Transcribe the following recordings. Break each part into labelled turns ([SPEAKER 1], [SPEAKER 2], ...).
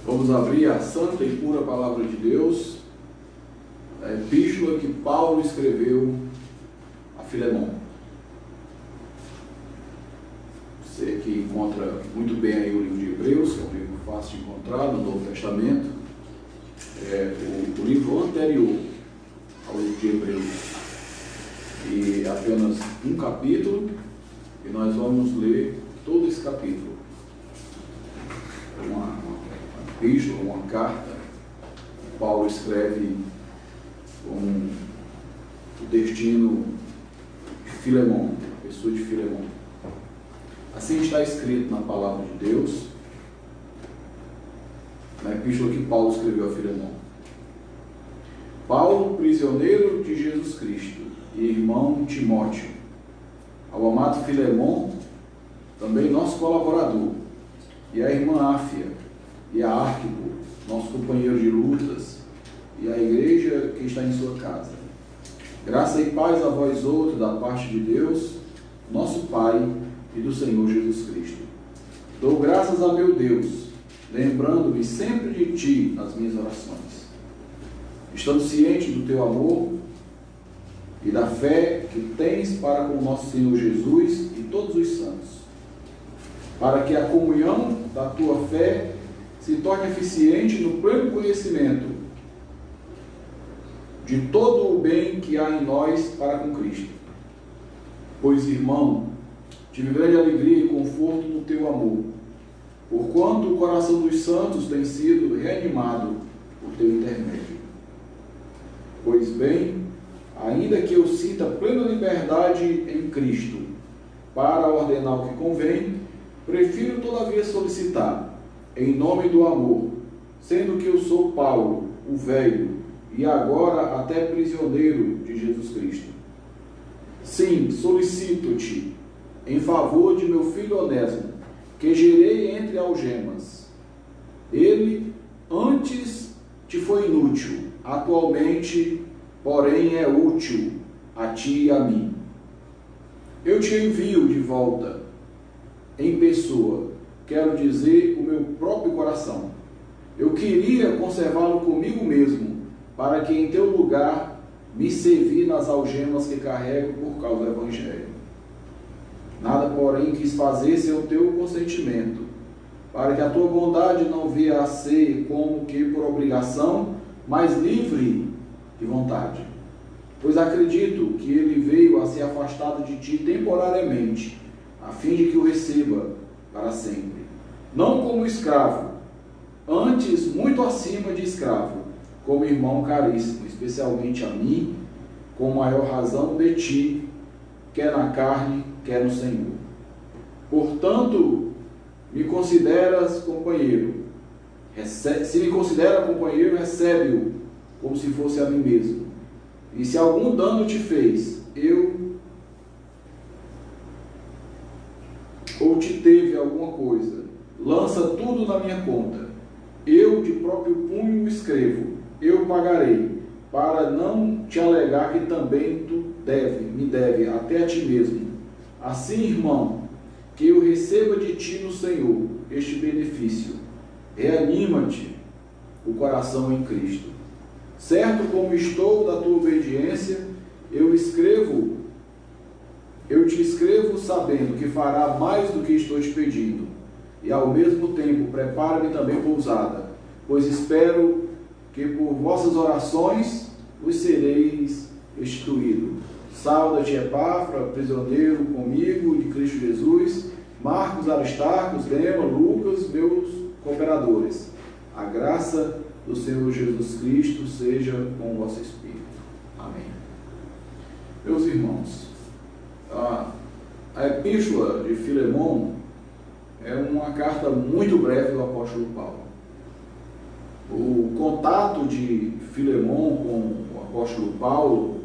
[SPEAKER 1] Vamos abrir a santa e pura palavra de Deus, a epístola que Paulo escreveu a Filemon. Você que encontra muito bem aí o livro de Hebreus, que é um livro fácil de encontrar no Novo Testamento, o livro anterior ao livro de Hebreus, e apenas um capítulo, e nós vamos ler todo esse capítulo. Uma epístola, uma carta, Paulo escreve com o destino de Filemon, a pessoa de Filemon. Assim está escrito na palavra de Deus, na epístola que Paulo escreveu a Filemon. Paulo, prisioneiro de Jesus Cristo, e irmão Timóteo, ao amado Filemon, também nosso colaborador, e a irmã Áfia, e a Arquipo, nosso companheiro de lutas, e a igreja que está em sua casa. Graça e paz a vós outros, da parte de Deus, nosso Pai, e do Senhor Jesus Cristo. Dou graças a meu Deus, lembrando-me sempre de ti nas minhas orações, estando ciente do teu amor e da fé que tens para com o nosso Senhor Jesus e todos os santos, para que a comunhão da tua fé se torne eficiente no pleno conhecimento de todo o bem que há em nós para com Cristo. Pois, irmão, tive grande alegria e conforto no teu amor, porquanto o coração dos santos tem sido reanimado por teu intermédio. Pois bem, ainda que eu sinta plena liberdade em Cristo para ordenar o que convém, prefiro todavia solicitar, em nome do amor, sendo que eu sou Paulo, o velho, e agora até prisioneiro de Jesus Cristo. Sim, solicito-te, em favor de meu filho Onésimo, que gerei entre algemas. Ele antes te foi inútil, atualmente, porém, é útil a ti e a mim. Eu te envio de volta, em pessoa, quero dizer, o meu próprio coração. Eu queria conservá-lo comigo mesmo, para que em teu lugar me servir nas algemas que carrego por causa do Evangelho. Nada, porém, quis fazer sem o teu consentimento, para que a tua bondade não venha a ser como que por obrigação, mas livre de vontade. Pois acredito que ele veio a ser afastado de ti temporariamente, a fim de que o receba para sempre. Não como escravo, antes muito acima de escravo, como irmão caríssimo, especialmente a mim, com maior razão de ti, quer na carne, quer no Senhor. Portanto, me consideras companheiro. Se me considera companheiro, recebe-o como se fosse a mim mesmo. E se algum dano te fez, ou te teve alguma coisa, lança tudo na minha conta. Eu de próprio punho escrevo, eu pagarei, para não te alegar que também tu me deve até a ti mesmo. Assim, irmão, que eu receba de ti no Senhor este benefício. Reanima-te o coração em Cristo. Certo como estou da tua obediência, eu te escrevo sabendo que fará mais do que estou te pedindo, e ao mesmo tempo prepara-me também pousada, pois espero que por vossas orações vos sereis restituído. Sauda-te, Epafra, prisioneiro comigo de Cristo Jesus, Marcos, Aristarcos, Dema, Lucas, meus cooperadores. A graça do Senhor Jesus Cristo seja com o vosso espírito. Amém. Meus irmãos, a epístola de Filemon é uma carta muito breve do apóstolo Paulo. O contato de Filemon com o apóstolo Paulo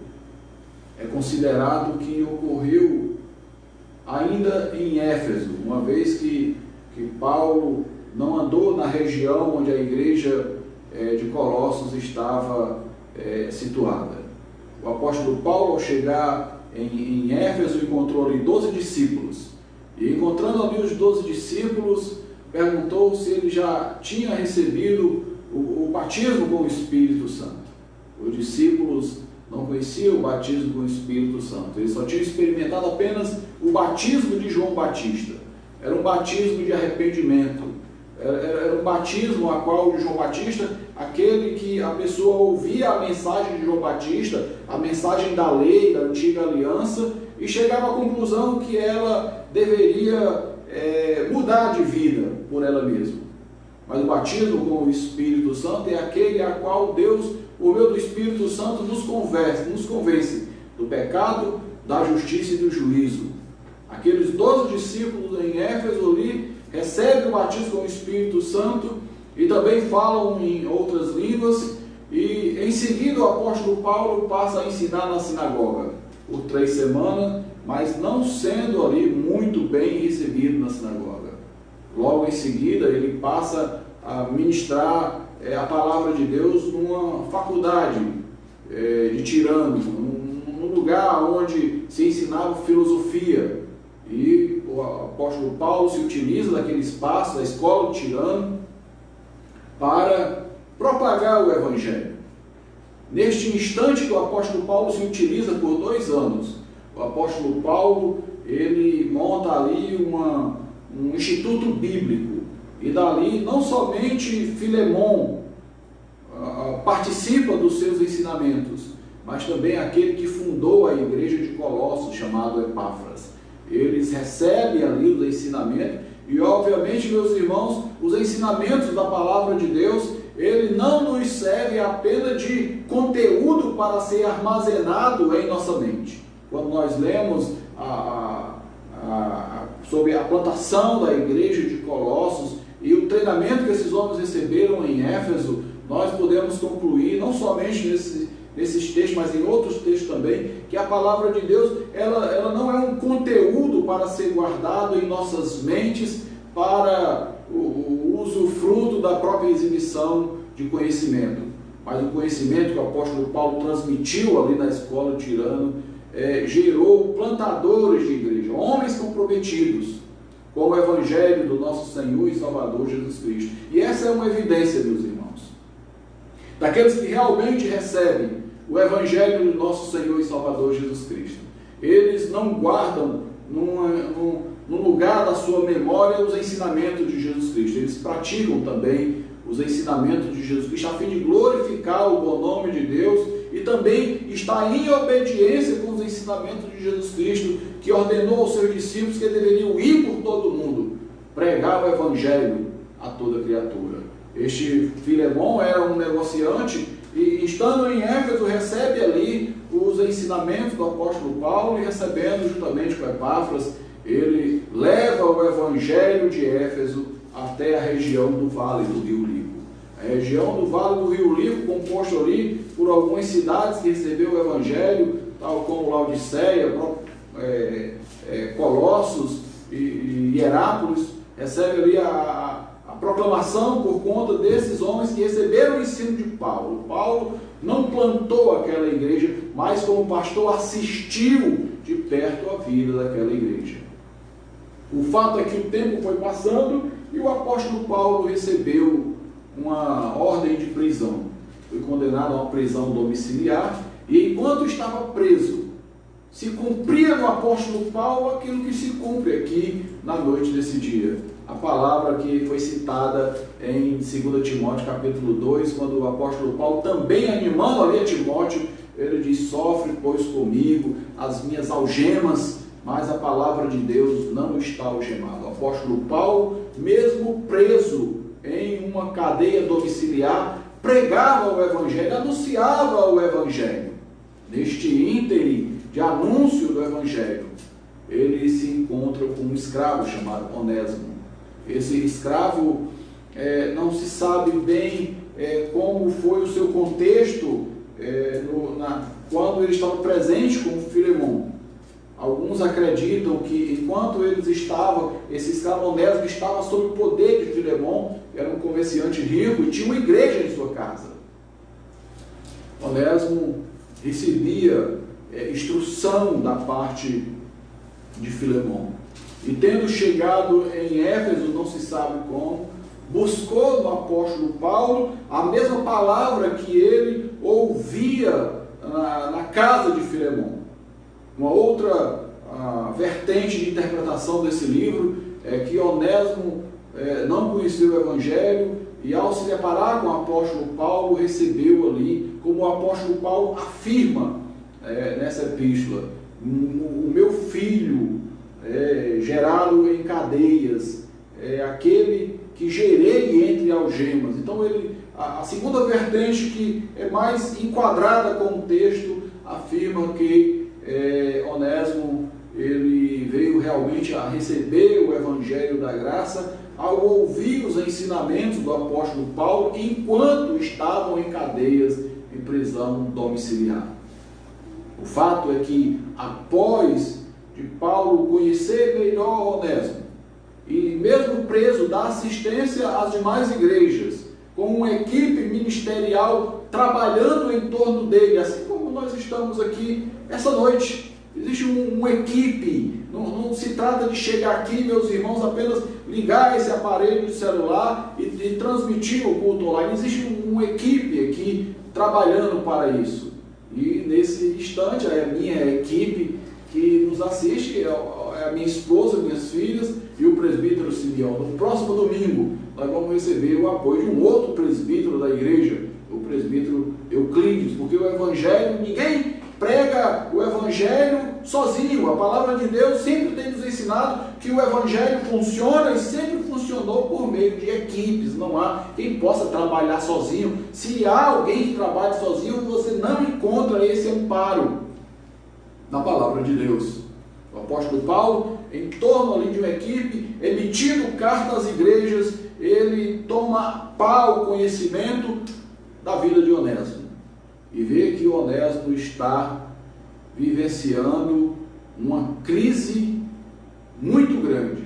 [SPEAKER 1] é considerado que ocorreu ainda em Éfeso, uma vez que Paulo não andou na região onde a igreja de Colossos estava situada. O apóstolo Paulo, ao chegar em Éfeso, encontrou ali 12 discípulos, e encontrando ali os 12 discípulos, perguntou se ele já tinha recebido o batismo com o Espírito Santo. Os discípulos não conheciam o batismo com o Espírito Santo, eles só tinham experimentado apenas o batismo de João Batista. Era um batismo de arrependimento, era um batismo a qual de João Batista, aquele que a pessoa ouvia a mensagem de João Batista, a mensagem da lei, da antiga aliança, e chegava à conclusão que ela deveria mudar de vida por ela mesma. Mas o batismo com o Espírito Santo é aquele a qual Deus, por meio do Espírito Santo, nos convence do pecado, da justiça e do juízo. Aqueles 12 discípulos em Éfeso ali recebem o batismo com o Espírito Santo e também falam em outras línguas, e em seguida o apóstolo Paulo passa a ensinar na sinagoga por 3 semanas, mas não sendo ali muito bem recebido na sinagoga. Logo em seguida ele passa a ministrar a palavra de Deus numa faculdade de Tirano, num lugar onde se ensinava filosofia, e o apóstolo Paulo se utiliza daquele espaço, da escola de Tirano, para propagar o Evangelho. Neste instante que o apóstolo Paulo se utiliza por 2 anos, o apóstolo Paulo, ele monta ali um instituto bíblico, e dali não somente Filemon participa dos seus ensinamentos, mas também aquele que fundou a igreja de Colossos, chamado Epáfras. Eles recebem ali os ensinamentos, e obviamente, meus irmãos, os ensinamentos da palavra de Deus, ele não nos serve apenas de conteúdo para ser armazenado em nossa mente. Quando nós lemos sobre a plantação da igreja de Colossos e o treinamento que esses homens receberam em Éfeso, nós podemos concluir, não somente nesses textos, mas em outros textos também, que a palavra de Deus, ela não é um conteúdo para ser guardado em nossas mentes para o usufruto da própria exibição de conhecimento, mas o conhecimento que o apóstolo Paulo transmitiu ali na escola de Tirano gerou plantadores de igreja, homens comprometidos com o Evangelho do nosso Senhor e Salvador Jesus Cristo. E essa é uma evidência, meus irmãos, daqueles que realmente recebem o Evangelho do nosso Senhor e Salvador Jesus Cristo. Eles não guardam num lugar da sua memória os ensinamentos de Jesus Cristo. Eles praticam também os ensinamentos de Jesus Cristo a fim de glorificar o bom nome de Deus e também está em obediência com os ensinamentos de Jesus Cristo, que ordenou aos seus discípulos que deveriam ir por todo o mundo, pregar o Evangelho a toda criatura. Este Filemon era um negociante e, estando em Éfeso, recebe ali os ensinamentos do apóstolo Paulo, e recebendo juntamente com Epáfras, ele leva o Evangelho de Éfeso até a região do Vale do Rio Lico. A região do Vale do Rio Lico, composta ali por algumas cidades que receberam o Evangelho, tal como Laodiceia, Colossos e Hierápolis, recebe ali a proclamação por conta desses homens que receberam o ensino de Paulo. Paulo não plantou aquela igreja, mas como pastor assistiu de perto a vida daquela igreja. O fato é que o tempo foi passando e o apóstolo Paulo recebeu uma ordem de prisão. Foi condenado a uma prisão domiciliar, e enquanto estava preso, se cumpria no apóstolo Paulo aquilo que se cumpre aqui na noite desse dia. A palavra que foi citada em 2 Timóteo capítulo 2, quando o apóstolo Paulo, também animando ali a Timóteo, ele diz: sofre, pois, comigo as minhas algemas, mas a palavra de Deus não está algemada. O apóstolo Paulo, mesmo preso em uma cadeia domiciliar, pregava o Evangelho, anunciava o Evangelho. Neste ínterim de anúncio do Evangelho, ele se encontra com um escravo chamado Onésimo. Esse escravo, não se sabe bem como foi o seu contexto quando ele estava presente com Filemon. Alguns acreditam que enquanto eles estavam, esse escravo Onésimo estava sob o poder de Filemon, era um comerciante rico e tinha uma igreja em sua casa. Onésimo recebia instrução da parte de Filemon. e tendo chegado em Éfeso, não se sabe como, buscou no apóstolo Paulo a mesma palavra que ele ouvia na casa de Filemão. Uma outra vertente de interpretação desse livro é que Onésimo não conheceu o Evangelho e, ao se deparar com o apóstolo Paulo, recebeu ali, como o apóstolo Paulo afirma nessa epístola, o meu filho gerado em cadeias, aquele que gerei entre algemas. Então a segunda vertente, que é mais enquadrada com o texto, afirma que Onésimo ele veio realmente a receber o Evangelho da graça ao ouvir os ensinamentos do apóstolo Paulo enquanto estavam em cadeias, em prisão domiciliar. O fato é que, após de Paulo conhecer melhor Onésimo, e mesmo preso, dar assistência às demais igrejas, com uma equipe ministerial trabalhando em torno dele, assim como nós estamos aqui essa noite. Existe uma equipe, não se trata de chegar aqui, meus irmãos, apenas ligar esse aparelho de celular e transmitir o culto online. Existe uma equipe aqui trabalhando para isso. E nesse instante, é a minha equipe que nos assiste, é a minha esposa, minhas filhas e o presbítero Simeão. No próximo domingo, nós vamos receber o apoio de um outro presbítero da igreja, o presbítero Euclides, porque o Evangelho, ninguém prega o Evangelho sozinho. A palavra de Deus sempre tem nos ensinado que o Evangelho funciona e sempre funcionou por meio de equipes. Não há quem possa trabalhar sozinho. Se há alguém que trabalhe sozinho, você não encontra esse amparo na palavra de Deus. O apóstolo Paulo, em torno ali de uma equipe, emitindo carta às igrejas, ele toma o conhecimento da vida de Onésimo e vê que Onésimo está vivenciando uma crise muito grande,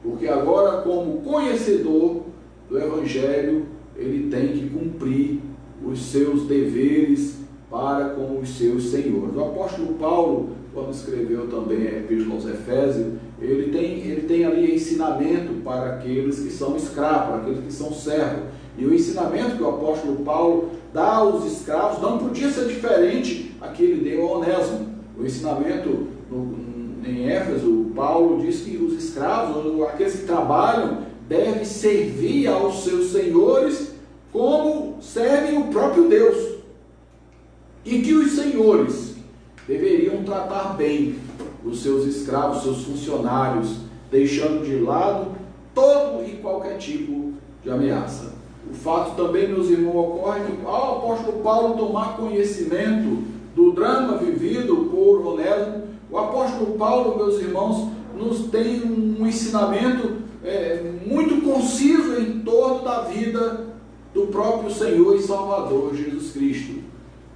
[SPEAKER 1] porque agora, como conhecedor do Evangelho, ele tem que cumprir os seus deveres para com os seus senhores. O apóstolo Paulo, quando escreveu também a Epístola aos Efésios, ele tem ali ensinamento para aqueles que são escravos, para aqueles que são servos. E o ensinamento que o apóstolo Paulo dá aos escravos não podia ser diferente a que ele deu a Onésimo. O ensinamento em Éfeso, Paulo diz que os escravos, aqueles que trabalham, devem servir aos seus senhores como servem o próprio Deus. E que os senhores deveriam tratar bem os seus escravos, seus funcionários, deixando de lado todo e qualquer tipo de ameaça. O fato também, meus irmãos, ocorre que ao apóstolo Paulo tomar conhecimento do drama vivido por Onésimo, o apóstolo Paulo, meus irmãos, nos tem um ensinamento muito conciso em torno da vida do próprio Senhor e Salvador Jesus Cristo.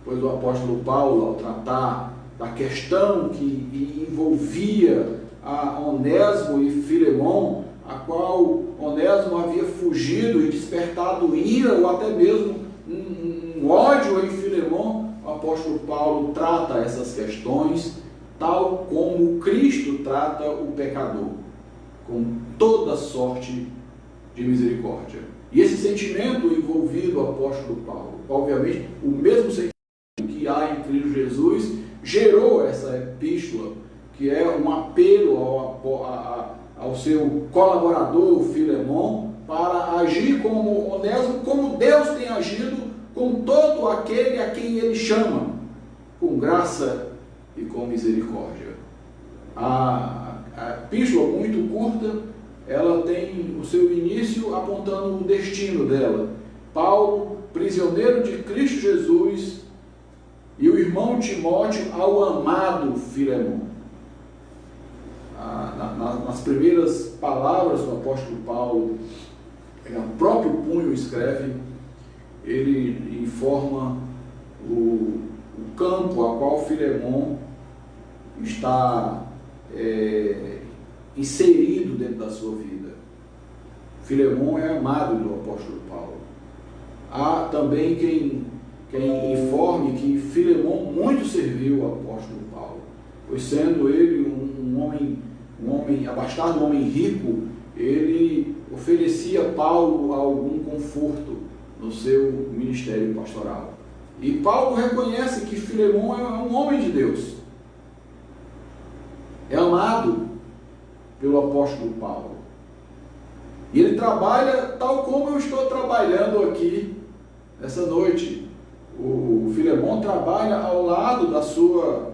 [SPEAKER 1] Pois o apóstolo Paulo, ao tratar da questão que envolvia a Onésimo e Filemão, a qual Onésimo havia fugido e despertado ira ou até mesmo um ódio em Filemão, o apóstolo Paulo trata essas questões tal como Cristo trata o pecador, com toda sorte de misericórdia. E esse sentimento envolvido o apóstolo Paulo, obviamente, o mesmo sentimento que há em Cristo Jesus, gerou essa epístola, que é um apelo ao seu colaborador Filemão para agir como Onésimo, como Deus tem agido com todo aquele a quem ele chama, com graça e com misericórdia. A epístola, muito curta, ela tem o seu início apontando o destino dela. Paulo, prisioneiro de Cristo Jesus, e o irmão Timóteo ao amado Filemão. Nas primeiras palavras do apóstolo Paulo, o próprio punho escreve, ele informa o campo a qual Filemão está inserido dentro da sua vida. Filemão é amado do apóstolo Paulo. Há também quem informe que Filemão muito serviu ao apóstolo Paulo, pois sendo ele um homem um homem abastado, um homem rico, ele oferecia a Paulo algum conforto no seu ministério pastoral. E Paulo reconhece que Filemão é um homem de Deus, é amado pelo apóstolo Paulo. E ele trabalha tal como eu estou trabalhando aqui essa noite. O Filemão trabalha ao lado da sua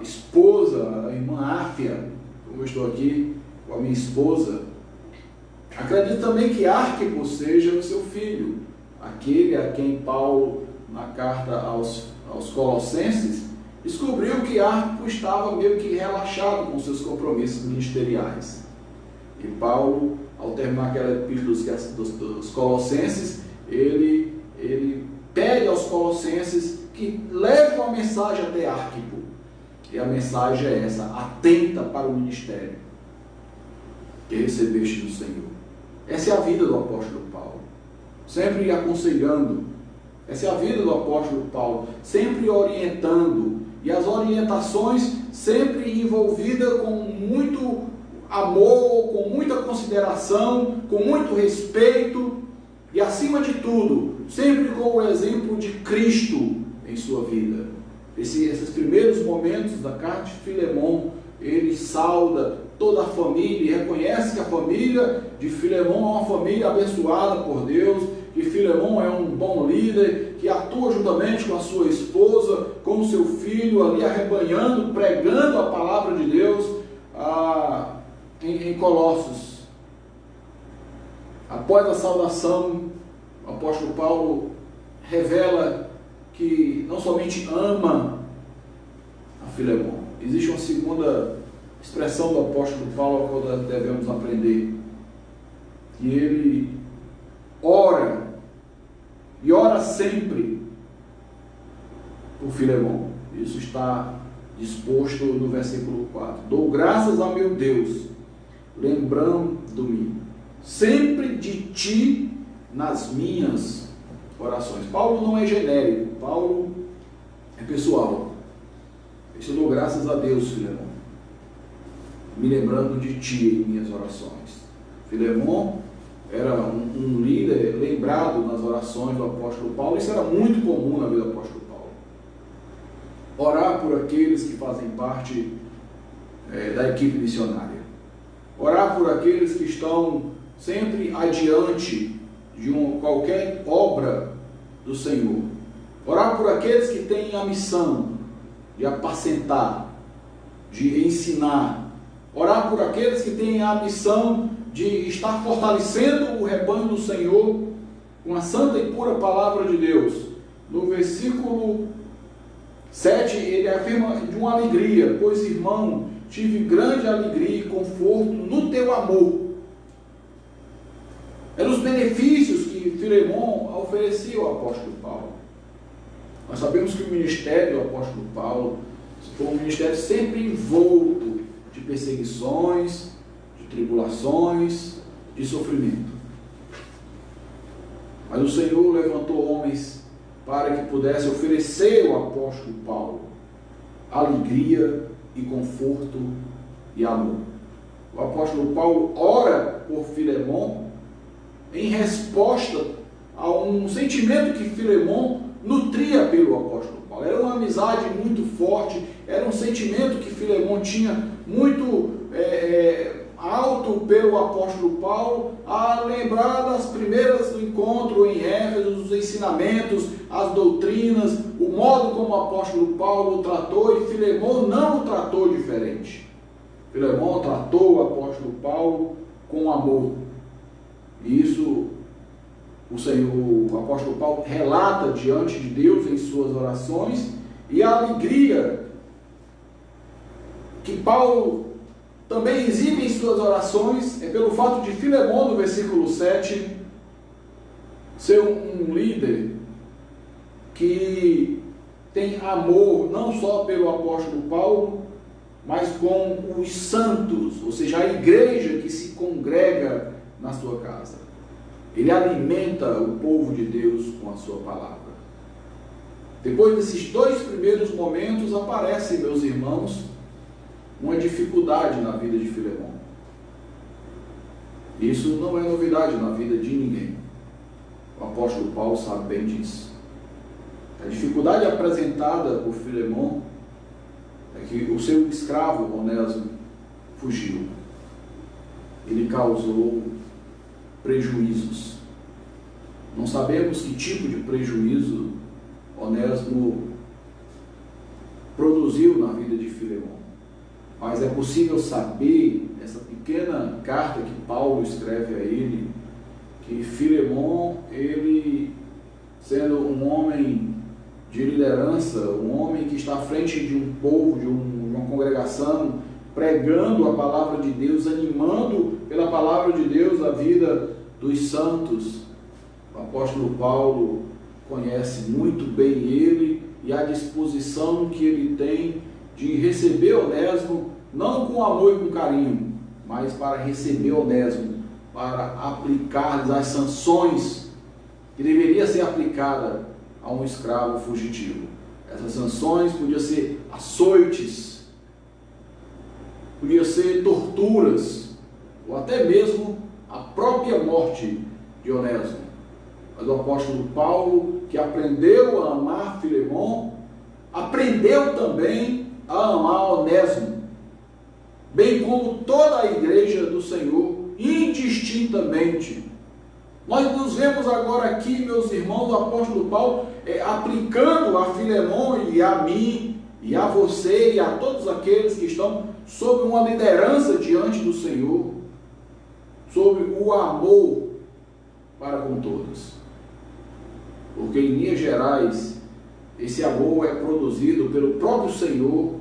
[SPEAKER 1] esposa, a irmã Áfia, como eu estou aqui com a minha esposa. Acredito também que Arquipo seja o seu filho, aquele a quem Paulo, na carta aos Colossenses, descobriu que Arquipo estava meio que relaxado com seus compromissos ministeriais. E Paulo, ao terminar aquela epístola dos Colossenses, ele pede aos Colossenses que levem uma mensagem até Arquipo. E a mensagem é essa: atenta para o ministério que recebeste do Senhor. Essa é a vida do apóstolo Paulo, sempre aconselhando. Essa é a vida do apóstolo Paulo, sempre orientando, e as orientações sempre envolvidas com muito amor, com muita consideração, com muito respeito, e acima de tudo, sempre com o exemplo de Cristo em sua vida. Esses primeiros momentos da carta de Filemão, ele sauda toda a família e reconhece que a família de Filemão é uma família abençoada por Deus, que Filemão é um bom líder, que atua juntamente com a sua esposa, com o seu filho ali arrebanhando, pregando a palavra de Deus em Colossos. Após a saudação, o apóstolo Paulo revela que não somente ama a Filemão. Existe uma segunda expressão do apóstolo Paulo a qual nós devemos aprender, que ele ora, e ora sempre por Filemão. Isso está disposto no versículo 4. Dou graças a meu Deus, lembrando-me sempre de ti nas minhas orações. Paulo não é genérico, Paulo é pessoal. Eu dou graças a Deus, Filemão, me lembrando de ti em minhas orações. Filemão era um líder lembrado nas orações do apóstolo Paulo. Isso era muito comum na vida do apóstolo Paulo. Orar por aqueles que fazem parte da equipe missionária. Orar por aqueles que estão sempre adiante de qualquer obra do Senhor. Orar por aqueles que têm a missão de apacentar, de ensinar. Orar por aqueles que têm a missão de estar fortalecendo o rebanho do Senhor com a santa e pura palavra de Deus. No versículo 7, ele afirma de uma alegria: pois, irmão, tive grande alegria e conforto no teu amor. Eram os benefícios que Filemão oferecia ao apóstolo Paulo. Nós sabemos que o ministério do apóstolo Paulo foi um ministério sempre envolto de perseguições, de tribulações, de sofrimento. Mas o Senhor levantou homens para que pudesse oferecer ao apóstolo Paulo alegria e conforto e amor. O apóstolo Paulo ora por Filemão em resposta a um sentimento que Filemão nutria pelo apóstolo Paulo. Era uma amizade muito forte, era um sentimento que Filemão tinha muito alto pelo apóstolo Paulo, a lembrar das primeiras do encontro em Éfeso, os ensinamentos, as doutrinas, o modo como o apóstolo Paulo o tratou, e Filemão não o tratou diferente. Filemão tratou o apóstolo Paulo com amor. E isso o apóstolo Paulo relata diante de Deus em suas orações, e a alegria que Paulo também exibe em suas orações é pelo fato de Filemão, no versículo 7, ser um líder que tem amor não só pelo apóstolo Paulo, mas com os santos, ou seja, a igreja que se congrega na sua casa. Ele alimenta o povo de Deus com a sua palavra. Depois desses dois primeiros momentos, aparece, meus irmãos, uma dificuldade na vida de Filemão. Isso não é novidade na vida de ninguém. O apóstolo Paulo sabe bem disso. A dificuldade apresentada por Filemão é que o seu escravo Onésimo fugiu. Ele causou prejuízos. Não sabemos que tipo de prejuízo Onésimo produziu na vida de Filemão. Mas é possível saber, nessa pequena carta que Paulo escreve a ele, que Filemão, ele, sendo um homem de liderança, um homem que está à frente de um povo, de uma congregação, pregando a palavra de Deus, animando pela palavra de Deus a vida dos santos, o apóstolo Paulo conhece muito bem ele e a disposição que ele tem de receber Onésimo, não com amor e com carinho, mas para receber Onésimo, para aplicar as sanções que deveria ser aplicada a um escravo fugitivo. Essas sanções podiam ser açoites, podiam ser torturas, ou até mesmo a própria morte de Onésimo. Mas o apóstolo Paulo, que aprendeu a amar Filemão, aprendeu também a amar Onésimo, bem como toda a igreja do Senhor, indistintamente. Nós nos vemos agora aqui, meus irmãos, o apóstolo Paulo aplicando a Filemão e a mim, e a você, e a todos aqueles que estão sob uma liderança diante do Senhor, sobre o amor para com todos. Porque em linhas gerais, esse amor é produzido pelo próprio Senhor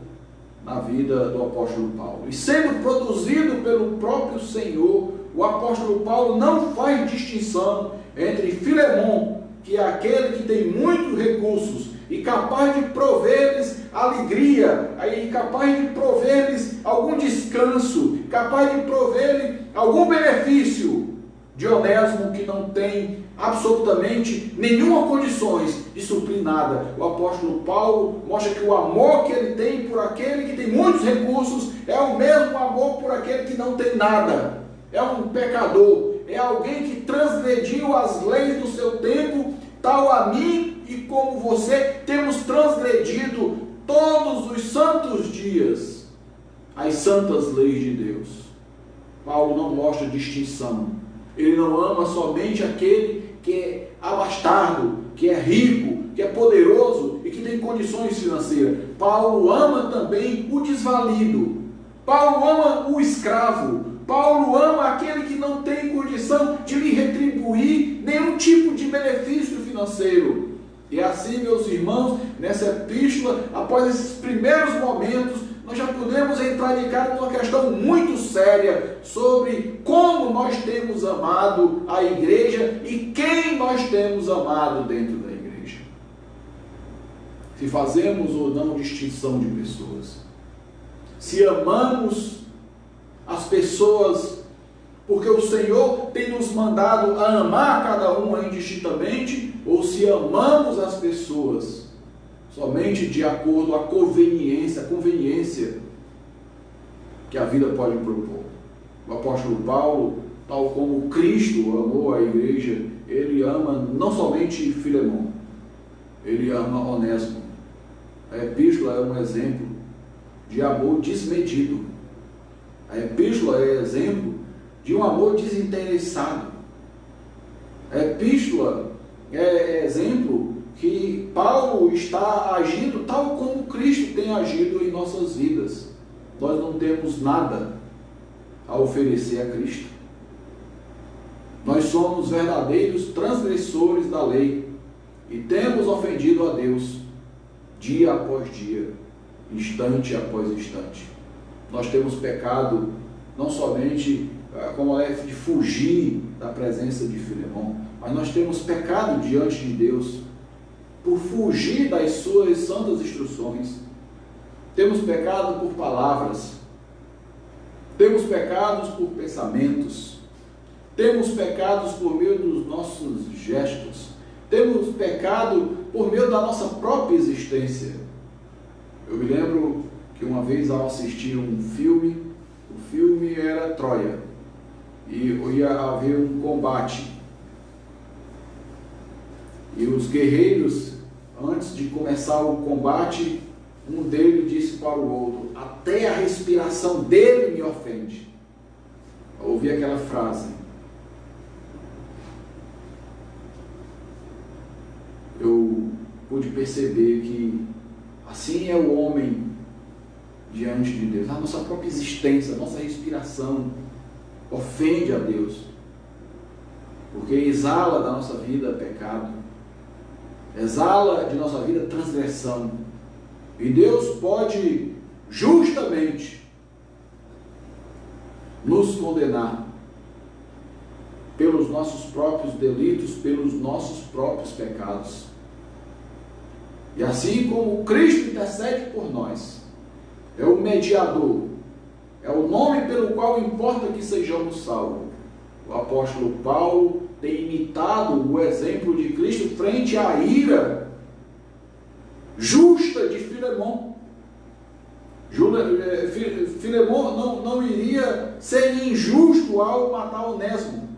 [SPEAKER 1] na vida do apóstolo Paulo. E sendo produzido pelo próprio Senhor, o apóstolo Paulo não faz distinção entre Filemão, que é aquele que tem muitos recursos e capaz de prover-lhes alegria, e capaz de prover-lhes algum descanso, capaz de prover-lhes algum benefício, de Onésimo, que não tem absolutamente nenhuma condições de suprir nada. O apóstolo Paulo mostra que o amor que ele tem por aquele que tem muitos recursos é o mesmo amor por aquele que não tem nada. É um pecador, é alguém que transgrediu as leis do seu tempo, tal a mim e como você temos transgredido todos os santos dias as santas leis de Deus. Paulo não mostra distinção. Ele não ama somente aquele que é abastado, que é rico, que é poderoso e que tem condições financeiras. Paulo ama também o desvalido. Paulo ama o escravo. Paulo ama aquele que não tem condição de lhe retribuir nenhum tipo de benefício financeiro. E assim, meus irmãos, nessa epístola, após esses primeiros momentos, nós já podemos entrar de cara numa questão muito séria sobre como nós temos amado a igreja e quem nós temos amado dentro da igreja. Se fazemos ou não distinção de pessoas. Se amamos as pessoas porque o Senhor tem nos mandado a amar cada uma indistintamente, ou se amamos as pessoas somente de acordo com a conveniência que a vida pode propor. O apóstolo Paulo, tal como Cristo amou a igreja, ele ama não somente Filemão, ele ama Onésimo. A epístola é um exemplo de amor desmedido. A epístola é exemplo de um amor desinteressado. A epístola é exemplo que Paulo está agindo tal como Cristo tem agido em nossas vidas. Nós não temos nada a oferecer a Cristo. Nós somos verdadeiros transgressores da lei e temos ofendido a Deus dia após dia, instante após instante. Nós temos pecado não somente como é de fugir da presença de Filemão, mas nós temos pecado diante de Deus por fugir das suas santas instruções. Temos pecado por palavras, temos pecados por pensamentos, temos pecados por meio dos nossos gestos, temos pecado por meio da nossa própria existência. Eu me lembro que uma vez ao assistir um filme, o filme era Troia, e ia haver um combate. E os guerreiros, antes de começar o combate, um deles disse para o outro: até a respiração dele me ofende. Eu ouvi aquela frase. Eu pude perceber que assim é o homem diante de Deus. A nossa própria existência, a nossa respiração ofende a Deus, porque exala da nossa vida pecado, exala de nossa vida transgressão, e Deus pode justamente nos condenar pelos nossos próprios delitos, pelos nossos próprios pecados. E assim como Cristo intercede por nós, é o mediador, é o nome pelo qual importa que sejamos salvos. O apóstolo Paulo tem imitado o exemplo de Cristo frente à ira justa de Filemão. Filemão não iria ser injusto ao matar Onésimo,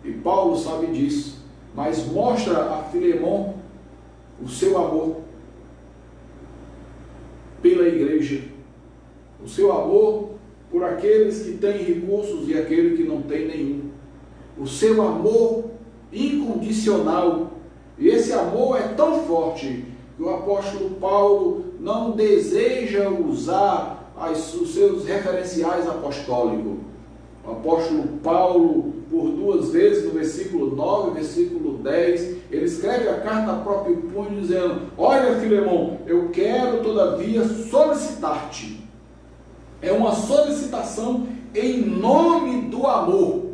[SPEAKER 1] e Paulo sabe disso, mas mostra a Filemão o seu amor pela igreja, o seu amor por aqueles que têm recursos e aquele que não tem nenhum, o seu amor incondicional. E esse amor é tão forte que o apóstolo Paulo não deseja usar os seus referenciais apostólicos. O apóstolo Paulo, por 2 vezes, no versículo 9 e versículo 10, ele escreve a carta a próprio punho, dizendo: olha, Filemão, eu quero todavia solicitar-te. É uma solicitação em nome do amor,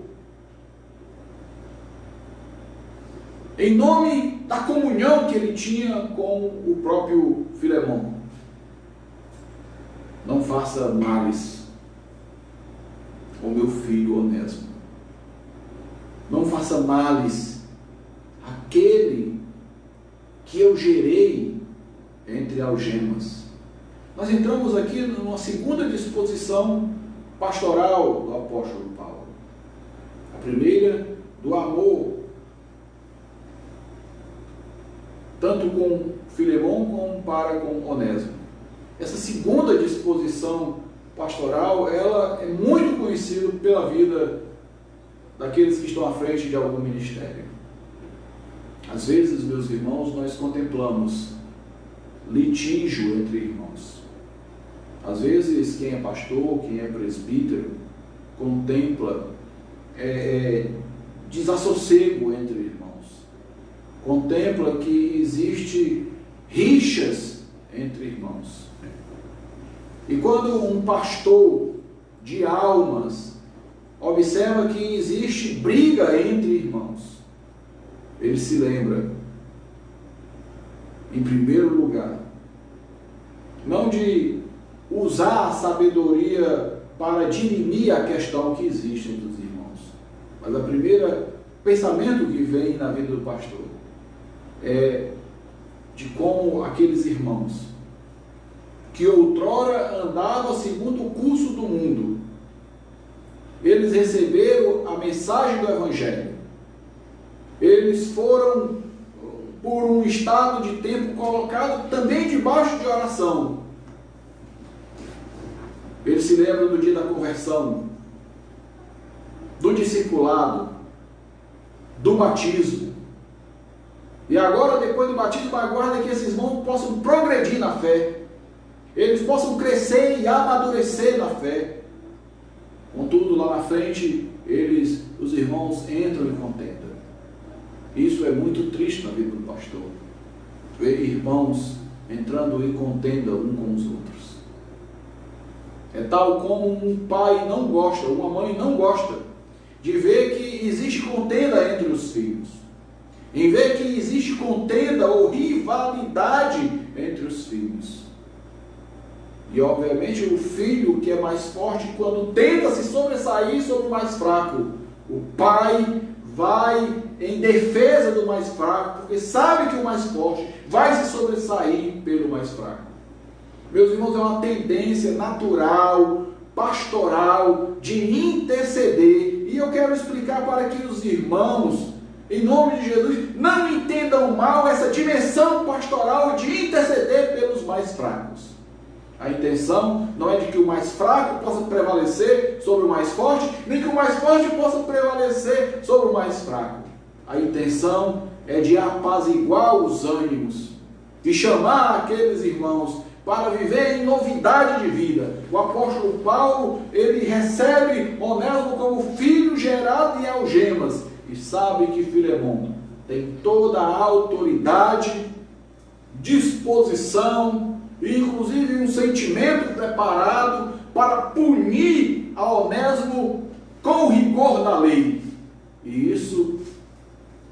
[SPEAKER 1] em nome da comunhão que ele tinha com o próprio Filemão. Não faça males ao meu filho Onésimo. Não faça males àquele que eu gerei entre algemas. Nós entramos aqui numa segunda disposição pastoral do apóstolo Paulo. A primeira, do amor, tanto com Filemão como para com Onésimo. Essa segunda disposição pastoral, ela é muito conhecida pela vida daqueles que estão à frente de algum ministério. Às vezes, meus irmãos, nós contemplamos litígio entre irmãos. Às vezes, quem é pastor, quem é presbítero, contempla desassossego entre irmãos. Contempla que existe rixas entre irmãos. E quando um pastor de almas observa que existe briga entre irmãos, ele se lembra, em primeiro lugar, não de usar a sabedoria para dirimir a questão que existe entre os irmãos, mas o primeiro pensamento que vem na vida do pastor é de como aqueles irmãos que outrora andavam segundo o curso do mundo, eles receberam a mensagem do Evangelho, eles foram por um estado de tempo colocado também debaixo de oração. Eles se lembram do dia da conversão, do discipulado, do batismo. E agora, depois do batismo, aguarda que esses irmãos possam progredir na fé, eles possam crescer e amadurecer na fé. Contudo, lá na frente, os irmãos entram em contenda. Isso é muito triste na vida do pastor, ver irmãos entrando em contenda um com os outros. É tal como um pai não gosta, uma mãe não gosta de ver que existe contenda entre os filhos, em ver que existe contenda ou rivalidade entre os filhos. E obviamente o filho que é mais forte, quando tenta se sobressair sobre o mais fraco, o pai vai em defesa do mais fraco, porque sabe que o mais forte vai se sobressair pelo mais fraco. Meus irmãos, é uma tendência natural, pastoral, de interceder. E eu quero explicar para que os irmãos, em nome de Jesus, não entendam mal essa dimensão pastoral de interceder pelos mais fracos. A intenção não é de que o mais fraco possa prevalecer sobre o mais forte, nem que o mais forte possa prevalecer sobre o mais fraco. A intenção é de apaziguar os ânimos, de chamar aqueles irmãos para viver em novidade de vida. O apóstolo Paulo, ele recebe Onésimo como filho gerado em algemas, e sabe que Filemão tem toda a autoridade, disposição, e inclusive um sentimento preparado para punir a Onésimo com o rigor da lei. E isso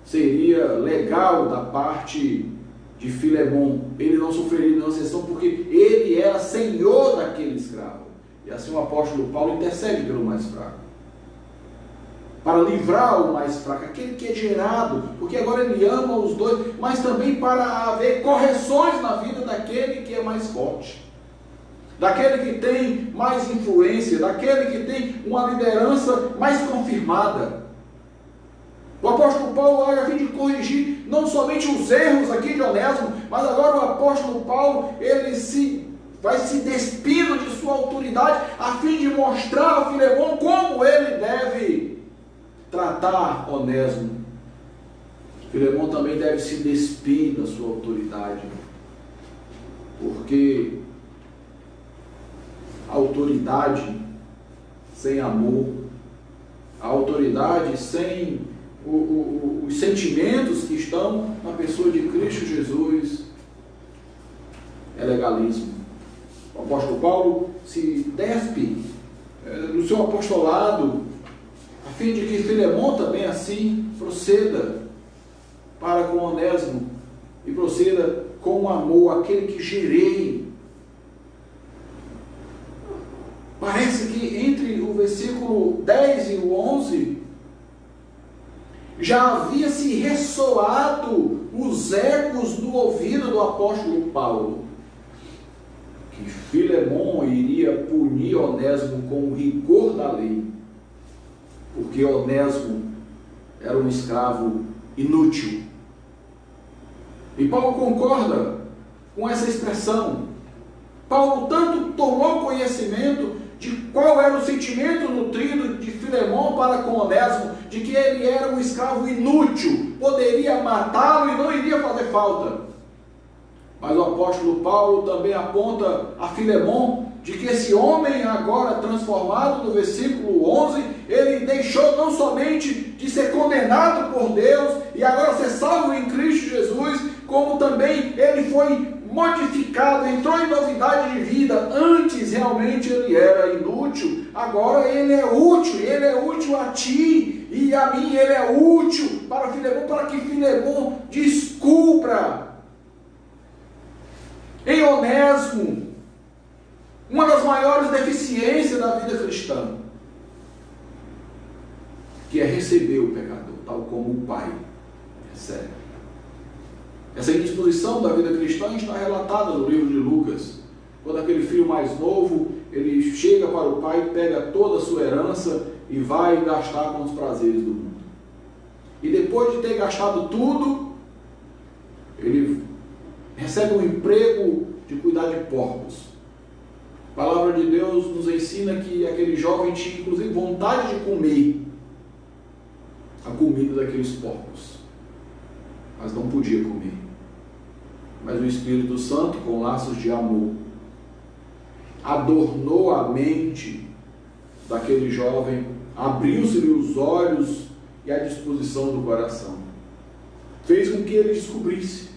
[SPEAKER 1] seria legal da parte de Filemão. Ele não sofreria nenhuma sanção porque ele era senhor daquele escravo. E assim o apóstolo Paulo intercede pelo mais fraco, para livrar o mais fraco, aquele que é gerado, porque agora ele ama os dois, mas também para haver correções na vida daquele que é mais forte, daquele que tem mais influência, daquele que tem uma liderança mais confirmada. O apóstolo Paulo age a fim de corrigir não somente os erros aqui de Onésimo, mas agora o apóstolo Paulo, ele vai se despindo de sua autoridade, a fim de mostrar a Filemão como ele deve tratar Onésimo. Filemão também deve se despir da sua autoridade, porque a autoridade sem amor, a autoridade sem os sentimentos que estão na pessoa de Cristo Jesus é legalismo. O apóstolo Paulo se despe do seu apostolado a fim de que Filemão também assim proceda para com Onésimo e proceda com amor, aquele que gerei. Parece que entre o versículo 10 e o 11 já havia se ressoado os ecos no ouvido do apóstolo Paulo, que Filemão iria punir Onésimo com o rigor da lei, porque Onésimo era um escravo inútil. E Paulo concorda com essa expressão. Paulo tanto tomou conhecimento de qual era o sentimento nutrido de Filemão para com Onésimo, de que ele era um escravo inútil, poderia matá-lo e não iria fazer falta. Mas o apóstolo Paulo também aponta a Filemão de que esse homem agora transformado no versículo 11, ele deixou não somente de ser condenado por Deus e agora ser salvo em Cristo Jesus, como também ele foi modificado, entrou em novidade de vida. Antes realmente ele era inútil, agora ele é útil a ti e a mim, ele é útil para Filemão, para que Filemão descubra em Onésimo uma das maiores deficiências da vida cristã, que é receber o pecador, tal como o Pai recebe. Essa indisposição da vida cristã está relatada no livro de Lucas, quando aquele filho mais novo, ele chega para o pai, pega toda a sua herança e vai gastar com os prazeres do mundo. E depois de ter gastado tudo, ele recebe um emprego de cuidar de porcos. A palavra de Deus nos ensina que aquele jovem tinha inclusive vontade de comer a comida daqueles porcos, mas não podia comer. Mas o Espírito Santo, com laços de amor, adornou a mente daquele jovem, abriu-se-lhe os olhos e a disposição do coração, fez com que ele descobrisse,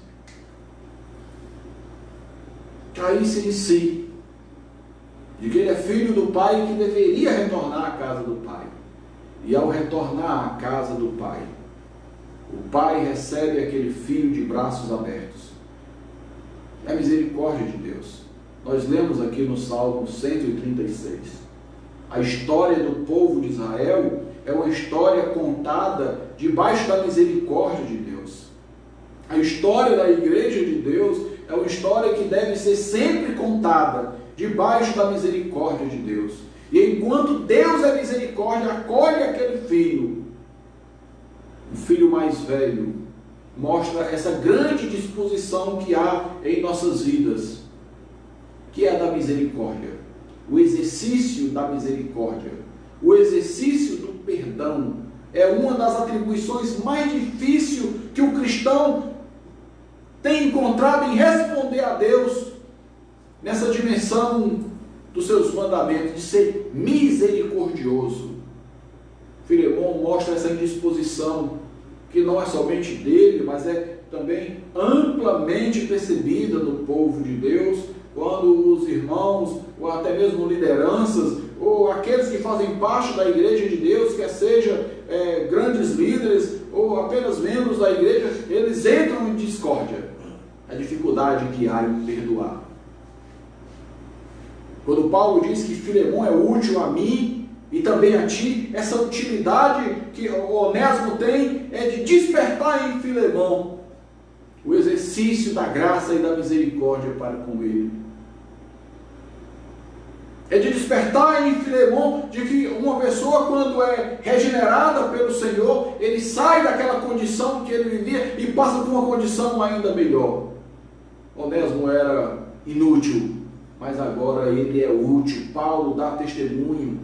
[SPEAKER 1] caísse em si, de que ele é filho do Pai e que deveria retornar à casa do Pai. E ao retornar à casa do Pai, o Pai recebe aquele filho de braços abertos. É a misericórdia de Deus. Nós lemos aqui no Salmo 136. A história do povo de Israel é uma história contada debaixo da misericórdia de Deus. A história da igreja de Deus é uma história que deve ser sempre contada debaixo da misericórdia de Deus. E enquanto Deus é misericórdia, acolhe aquele filho, o filho mais velho, mostra essa grande disposição que há em nossas vidas, que é a da misericórdia, o exercício da misericórdia, o exercício do perdão. É uma das atribuições mais difíceis que o cristão tem encontrado em responder a Deus, nessa dimensão dos seus mandamentos, de ser misericordioso. Filemão mostra essa indisposição, que não é somente dele, mas é também amplamente percebida no povo de Deus, quando os irmãos, ou até mesmo lideranças, ou aqueles que fazem parte da igreja de Deus, quer seja grandes líderes, ou apenas membros da igreja, eles entram em discórdia. A dificuldade que há em perdoar. Quando Paulo diz que Filemão é útil a mim e também a ti, essa utilidade que o Onésimo tem é de despertar em Filemão o exercício da graça e da misericórdia para com ele. É de despertar em Filemão de que uma pessoa, quando é regenerada pelo Senhor, ele sai daquela condição que ele vivia e passa por uma condição ainda melhor. Onésimo era inútil, mas agora ele é útil. Paulo dá testemunho.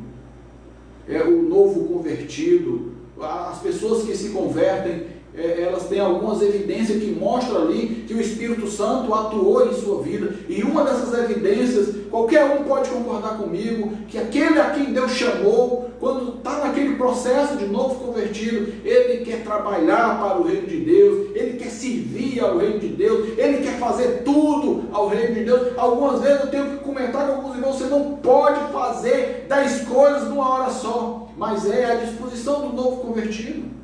[SPEAKER 1] É o novo convertido. As pessoas que se convertem, elas têm algumas evidências que mostram ali que o Espírito Santo atuou em sua vida. E uma dessas evidências, qualquer um pode concordar comigo, que aquele a quem Deus chamou, quando está naquele processo de novo convertido, ele quer trabalhar para o reino de Deus, ele quer servir ao reino de Deus, ele quer fazer tudo ao reino de Deus. Algumas vezes eu tenho que comentar com alguns irmãos, você não pode fazer 10 coisas numa hora só, mas é a disposição do novo convertido.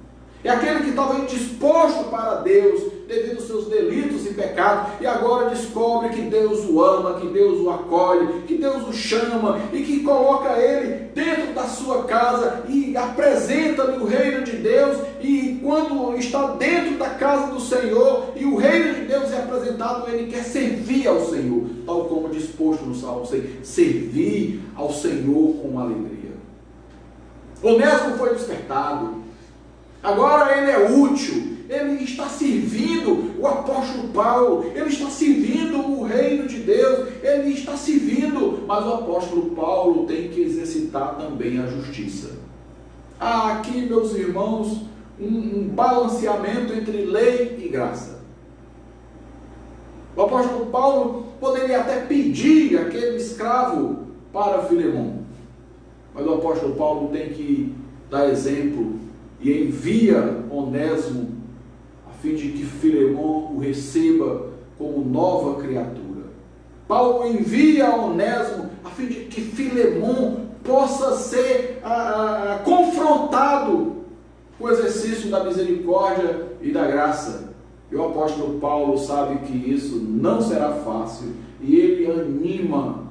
[SPEAKER 1] É aquele que estava indisposto para Deus, devido aos seus delitos e pecados, e agora descobre que Deus o ama, que Deus o acolhe, que Deus o chama, e que coloca ele dentro da sua casa, e apresenta-lhe o reino de Deus, e quando está dentro da casa do Senhor, e o reino de Deus é apresentado, ele quer servir ao Senhor, tal como disposto no Salmo 6, servir ao Senhor com alegria. Onésimo foi despertado. Agora ele é útil, ele está servindo o apóstolo Paulo, ele está servindo o reino de Deus, ele está servindo, mas o apóstolo Paulo tem que exercitar também a justiça. Há aqui, meus irmãos, um balanceamento entre lei e graça. O apóstolo Paulo poderia até pedir aquele escravo para Filemão, mas o apóstolo Paulo tem que dar exemplo e envia Onésimo a fim de que Filemão o receba como nova criatura. Paulo envia Onésimo a fim de que Filemão possa ser confrontado com o exercício da misericórdia e da graça. E o apóstolo Paulo sabe que isso não será fácil e ele anima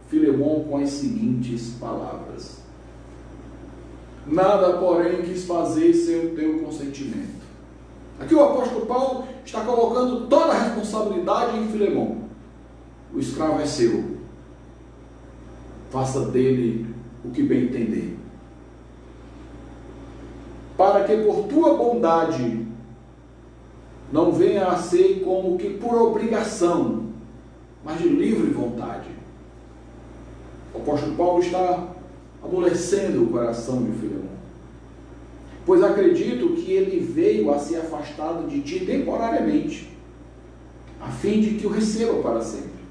[SPEAKER 1] Filemão com as seguintes palavras: nada, porém, quis fazer sem o teu consentimento. Aqui o apóstolo Paulo está colocando toda a responsabilidade em Filemão. O escravo é seu. Faça dele o que bem entender. Para que por tua bondade não venha a ser como que por obrigação, mas de livre vontade. O apóstolo Paulo está amolecendo o coração de Filemão, pois acredito que ele veio a ser afastado de ti temporariamente, a fim de que o receba para sempre.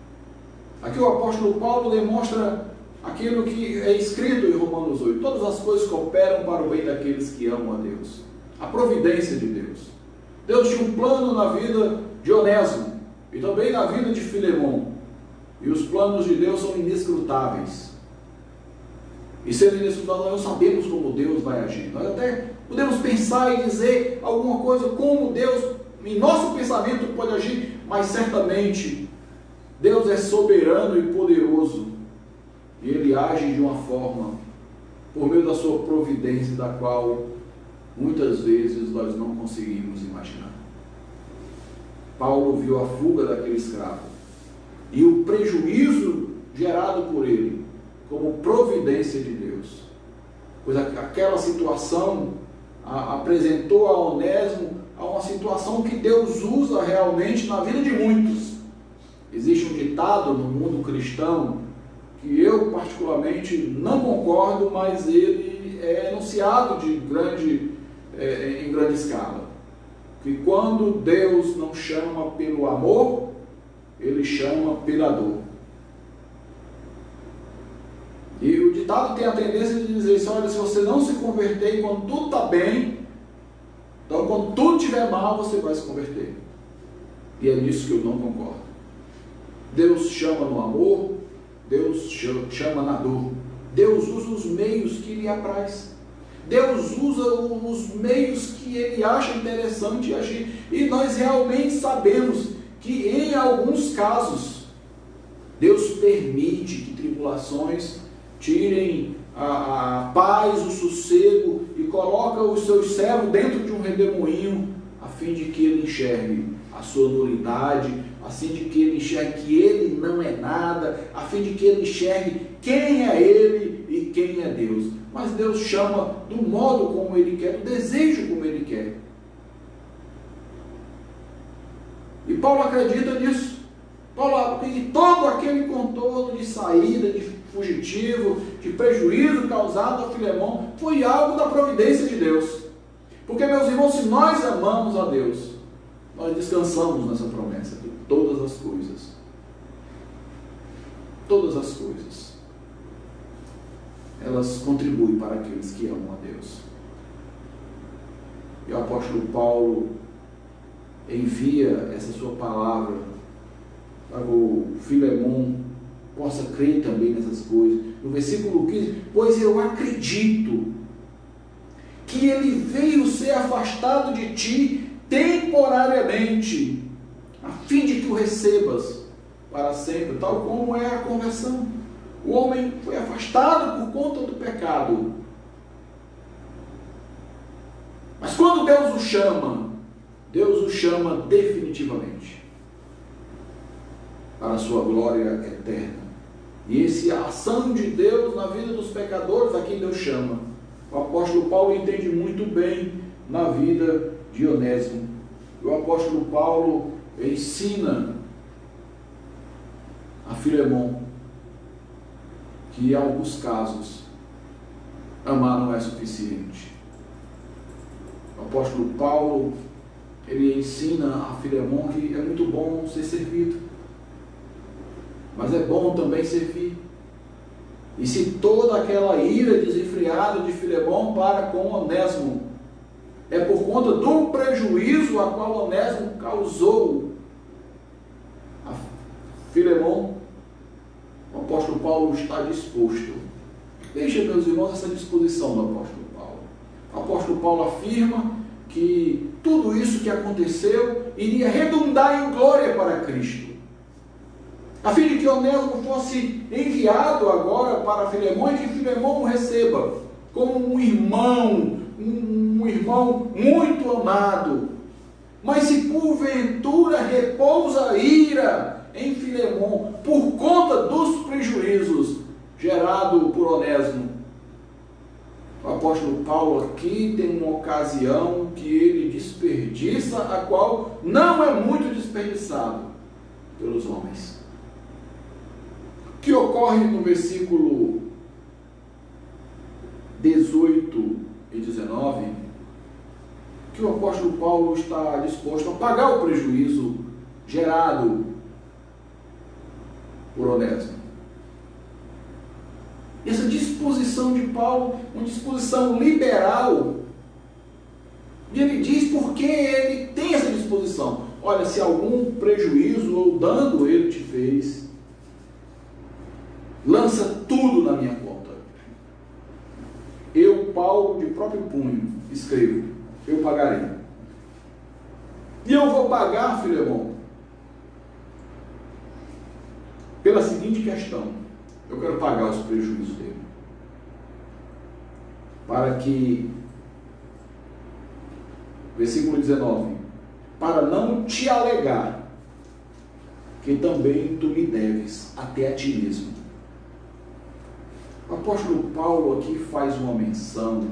[SPEAKER 1] Aqui o apóstolo Paulo demonstra aquilo que é escrito em Romanos 8, todas as coisas cooperam para o bem daqueles que amam a Deus, a providência de Deus. Deus tinha um plano na vida de Onésimo, e também na vida de Filemão, e os planos de Deus são inescrutáveis. E sendo inescrutável, nós não sabemos como Deus vai agir. Nós até podemos pensar e dizer alguma coisa como Deus, em nosso pensamento, pode agir, mas certamente Deus é soberano e poderoso. E Ele age de uma forma, por meio da sua providência, da qual muitas vezes nós não conseguimos imaginar. Paulo viu a fuga daquele escravo e o prejuízo gerado por ele como providência de Deus, pois aquela situação apresentou a Onésimo a uma situação que Deus usa realmente na vida de muitos. Existe um ditado no mundo cristão que eu particularmente não concordo, mas ele é enunciado em grande escala, que quando Deus não chama pelo amor, Ele chama pela dor. E o ditado tem a tendência de dizer assim: olha, se você não se converter quando tudo está bem, então quando tudo estiver mal, você vai se converter. E é nisso que eu não concordo. Deus chama no amor, Deus chama na dor. Deus usa os meios que lhe apraz. Deus usa os meios que Ele acha interessante agir. E nós realmente sabemos que em alguns casos Deus permite que tribulações tirem a paz, o sossego e coloca os seus servos dentro de um redemoinho a fim de que ele enxergue a sua nulidade, a fim de que ele enxergue que ele não é nada, a fim de que ele enxergue quem é ele e quem é Deus. Mas Deus chama do modo como Ele quer, do desejo como Ele quer. E Paulo acredita nisso. Paulo, e todo aquele contorno de saída, de fugitivo, de prejuízo causado a Filemão, foi algo da providência de Deus. Porque, meus irmãos, se nós amamos a Deus, nós descansamos nessa promessa de todas as coisas. Todas as coisas. Elas contribuem para aqueles que amam a Deus. E o apóstolo Paulo envia essa sua palavra para o Filemão possa crer também nessas coisas. No versículo 15, pois eu acredito que ele veio ser afastado de ti temporariamente, a fim de que o recebas para sempre, tal como é a conversão. O homem foi afastado por conta do pecado. Mas quando Deus o chama definitivamente para a sua glória eterna. E essa ação de Deus na vida dos pecadores, a quem Deus chama, o apóstolo Paulo entende muito bem na vida de Onésimo. O apóstolo Paulo ensina a Filemão que em alguns casos amar não é suficiente. O apóstolo Paulo, ele ensina a Filemão que é muito bom ser servido, mas é bom também servir. E se toda aquela ira desenfreada de Filemão para com Onésimo é por conta do prejuízo a qual Onésimo causou a Filemão, o apóstolo Paulo está disposto. Veja, meus irmãos, essa disposição do apóstolo Paulo. O apóstolo Paulo afirma que tudo isso que aconteceu iria redundar em glória para Cristo, a fim de que Onésimo fosse enviado agora para Filemão e que Filemão o receba como um irmão muito amado. Mas se porventura repousa ira em Filemão por conta dos prejuízos gerados por Onésimo, o apóstolo Paulo aqui tem uma ocasião que ele desperdiça, a qual não é muito desperdiçado pelos homens. O que ocorre no versículo 18 e 19, que o apóstolo Paulo está disposto a pagar o prejuízo gerado por Onésimo. E essa disposição de Paulo, uma disposição liberal, e ele diz por que ele tem essa disposição. Olha, se algum prejuízo ou dano ele te fez, lança tudo na minha conta. Eu, Paulo, de próprio punho, escrevo, eu pagarei. E eu vou pagar, Filemão, pela seguinte questão: eu quero pagar os prejuízos dele, para que, versículo 19, para não te alegar, que também tu me deves até a ti mesmo. O apóstolo Paulo aqui faz uma menção,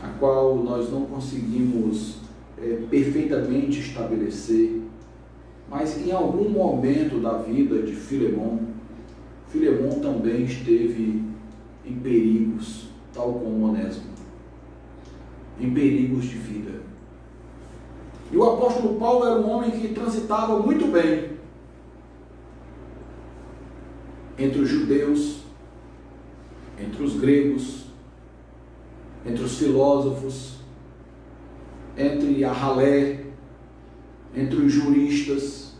[SPEAKER 1] a qual nós não conseguimos perfeitamente estabelecer, mas em algum momento da vida de Filemon também esteve em perigos, tal como Onésimo, em perigos de vida. E o apóstolo Paulo era um homem que transitava muito bem entre os judeus, entre os gregos, entre os filósofos, entre a ralé, entre os juristas.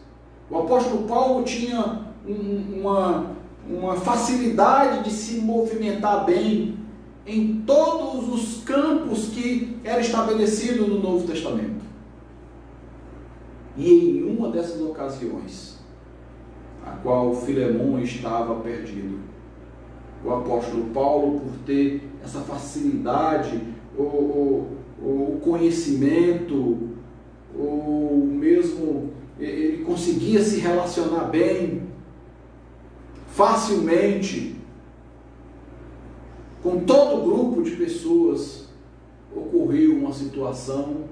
[SPEAKER 1] O apóstolo Paulo tinha uma facilidade de se movimentar bem em todos os campos que era estabelecido no Novo Testamento. E em uma dessas ocasiões, a qual Filemon estava perdido, o apóstolo Paulo, por ter essa facilidade, o conhecimento, ou mesmo ele conseguia se relacionar bem, facilmente, com todo grupo de pessoas, ocorreu uma situação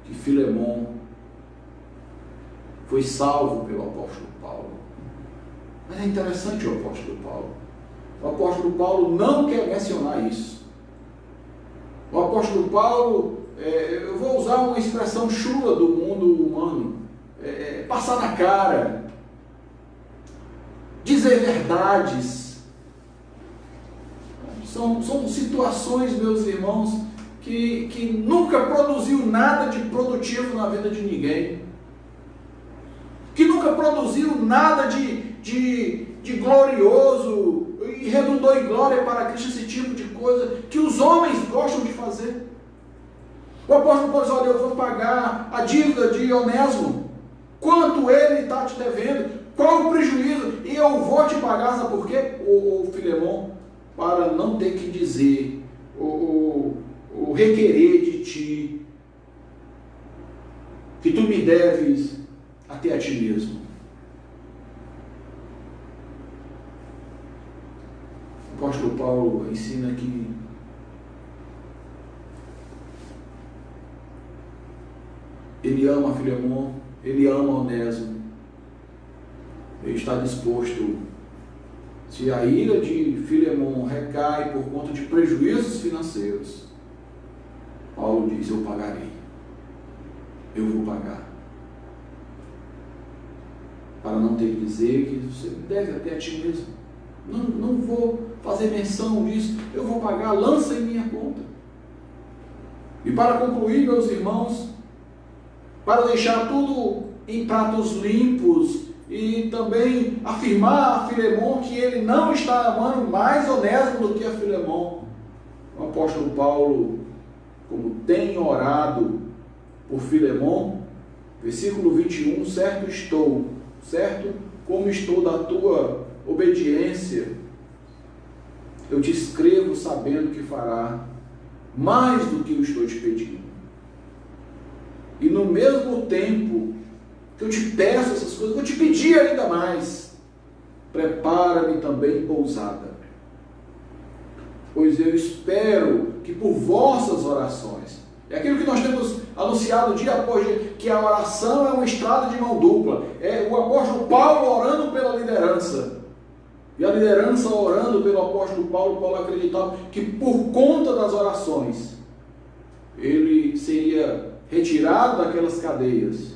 [SPEAKER 1] que Filemon foi salvo pelo apóstolo Paulo. Mas é interessante o apóstolo Paulo. O apóstolo Paulo não quer mencionar isso. O apóstolo Paulo, eu vou usar uma expressão chula do mundo humano, passar na cara, dizer verdades. São situações, meus irmãos, que nunca produziu nada de produtivo na vida de ninguém, que nunca produziu nada de glorioso e redundou em glória para Cristo, esse tipo de coisa que os homens gostam de fazer. O apóstolo Paulo diz: olha, eu vou pagar a dívida de Onésimo, quanto ele está te devendo, qual o prejuízo, e eu vou te pagar. Sabe por quê, o Filemon? Para não ter que dizer, o requerer de ti, que tu me deves até a ti mesmo. O apóstolo Paulo ensina que ele ama Filemon, ele ama Onésimo, ele está disposto, se a ira de Filemon recai por conta de prejuízos financeiros, Paulo diz: eu pagarei, eu vou pagar, para não ter que dizer que você deve até a ti mesmo. Não vou fazer menção disso, eu vou pagar, lança em minha conta. E para concluir, meus irmãos, para deixar tudo em pratos limpos e também afirmar a Filemon que ele não está amando mais Onésimo do que a Filemon, o apóstolo Paulo, como tem orado por Filemon, versículo 21, certo como estou da tua obediência, eu te escrevo sabendo que fará mais do que eu estou te pedindo. E no mesmo tempo que eu te peço essas coisas, vou te pedir ainda mais: prepara-me também pousada, pois eu espero que por vossas orações, é aquilo que nós temos anunciado dia após dia, que a oração é uma estrada de mão dupla. É o apóstolo Paulo orando pela liderança, e a liderança orando pelo apóstolo Paulo. Paulo acreditava que por conta das orações, ele seria retirado daquelas cadeias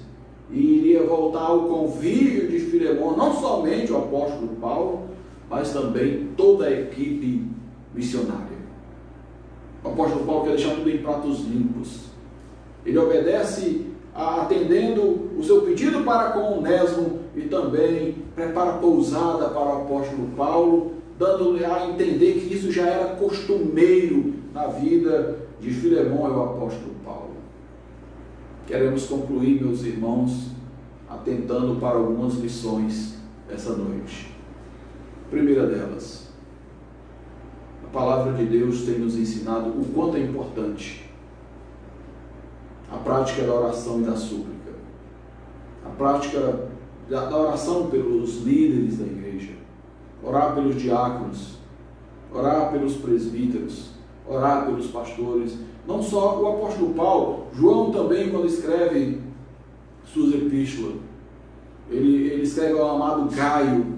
[SPEAKER 1] e iria voltar ao convívio de Filemon, não somente o apóstolo Paulo, mas também toda a equipe missionária. O apóstolo Paulo quer deixar tudo em pratos limpos. Ele obedece atendendo o seu pedido para com Onésimo e também prepara pousada para o apóstolo Paulo, dando-lhe a entender que isso já era costumeiro na vida de Filemon e o apóstolo Paulo. Queremos concluir, meus irmãos, atentando para algumas lições essa noite. Primeira delas, a palavra de Deus tem nos ensinado o quanto é importante a prática da oração e da súplica, a prática da oração pelos líderes da igreja, orar pelos diáconos, orar pelos presbíteros, orar pelos pastores. Não só o apóstolo Paulo, João também, quando escreve suas epístolas, ele escreve ao amado Gaio,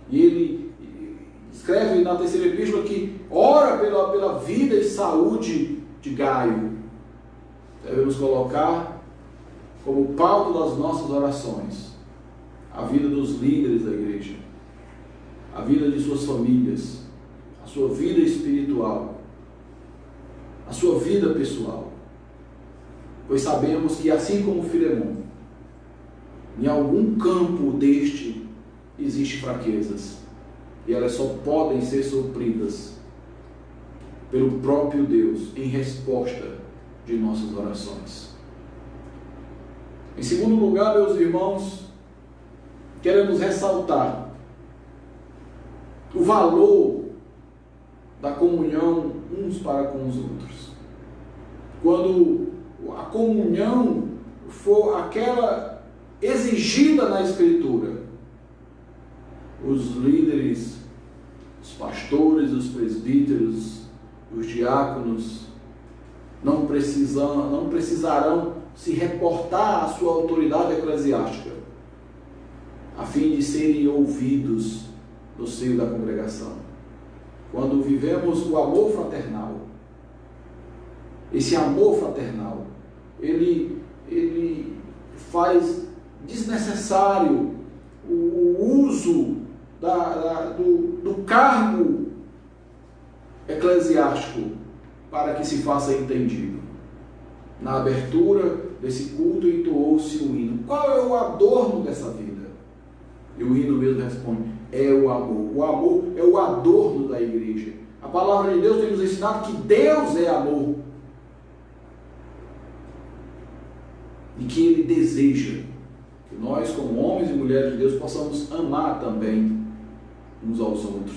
[SPEAKER 1] e ele escreve na terceira epístola que ora pela vida e saúde de Gaio. Devemos colocar como pauta das nossas orações a vida dos líderes da igreja, a vida de suas famílias, a sua vida espiritual, a sua vida pessoal. Pois sabemos que, assim como Filemão, em algum campo deste existem fraquezas, e elas só podem ser supridas pelo próprio Deus em resposta de nossas orações. Em segundo lugar, meus irmãos, queremos ressaltar o valor da comunhão uns para com os outros. Quando a comunhão for aquela exigida na Escritura, os líderes, os pastores, os presbíteros, os diáconos não precisarão se reportar à sua autoridade eclesiástica, a fim de serem ouvidos no seio da congregação. Quando vivemos o amor fraternal, esse amor fraternal, ele faz desnecessário o uso do cargo eclesiástico para que se faça entendido. Na abertura desse culto entoou-se o hino. Qual é o adorno dessa vida? E o hino mesmo responde: é o amor. O amor é o adorno da igreja. A palavra de Deus tem nos ensinado que Deus é amor. E que Ele deseja que nós, como homens e mulheres de Deus, possamos amar também uns aos outros,